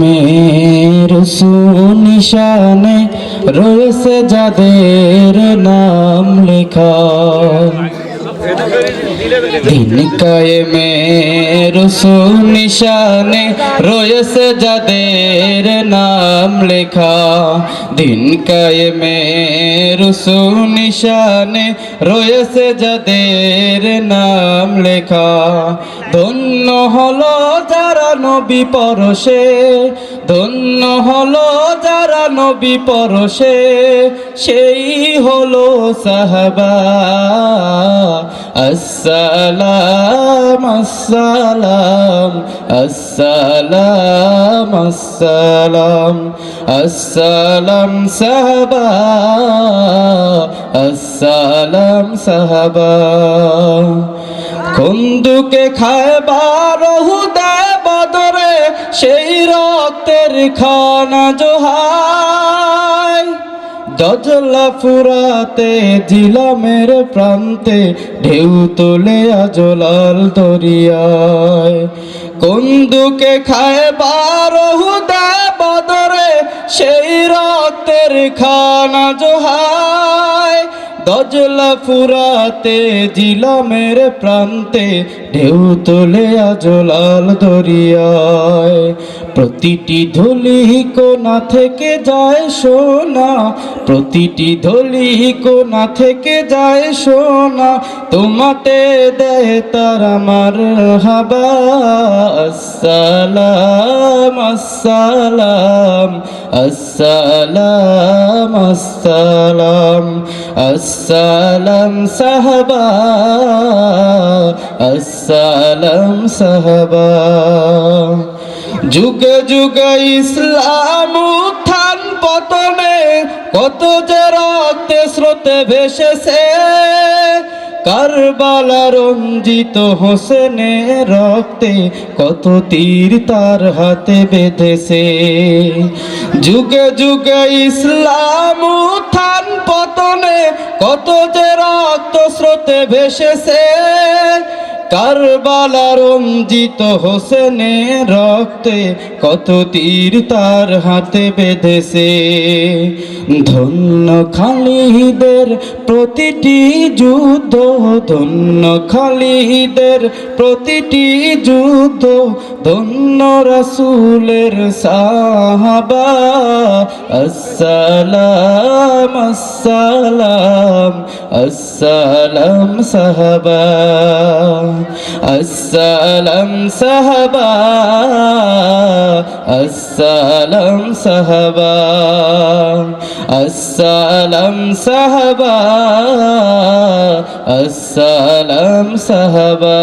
মের সুনিশানে রয়েছে যাদের নাম লেখা, দিন কায়েমের সুনিশানে রয়েছে যাদের নাম লেখা, দিন কায়েমের সুনিশানে রয়েছে যাদের নাম লেখা। ধন্য হলো যারা নবী পরশে, ধন্য হলো যারা নবী পরশে, সেই হলো সাহাবা। আসসালাম আসসালাম আসসালাম আসসালাম আসসালাম সাহাবা, আসসালাম সাহাবা। খন্দুকে খায়বার হুদে বদরে সেই রক্তের খানা জোহাই, দজলা ফুরাতে জিলামের প্রান্তে ঢেউ তোলে আজলাল দরিয়ায়। কন্দুকে খায়বার হুদে বদরে সেই রক্তের খানা জোহাই, দজলা ফুরাতে জিলামের প্রান্তে ঢেউ তোলে আজলাল দরিয়ায়। প্রতিটি ধুলি কোণা থেকে যায় সোনা, প্রতিটি ধুলি কোণা থেকে যায় সোনা, তোমাতে দেয় তারা মারহাবা। আসসালাম আসসালাম আসসালাম আসসালাম আসসালাম সাহাবা, আসসালাম সাহাবা। যুগে যুগে ইসলাম উত্থান পতনে কত যে রক্তে স্রোতে ভেসেছে, কারবালা রঞ্জিত হোসেনের রক্তে কত তীর তার হাতে বেঁধেছে। যুগে যুগে ইসলাম উত্থান পতনে কত যে রক্ত স্রোতে ভেসেছে, কারবালা রঞ্জিত হোসেনের রক্তে কত তীর তার হাতে বেঁধেছে। ধন্য খালিদের প্রতিটি যুদ্ধ, ধন্য খালিদের প্রতিটি যুদ্ধ, ধন্য রাসূলের সাহাবা। আসসালাম আসসালাম আসসালাম সাহাবা, আসসালাম সাহাবা, আসসালাম সাহাবা, আসসালাম সাহাবা, আসসালাম সাহাবা।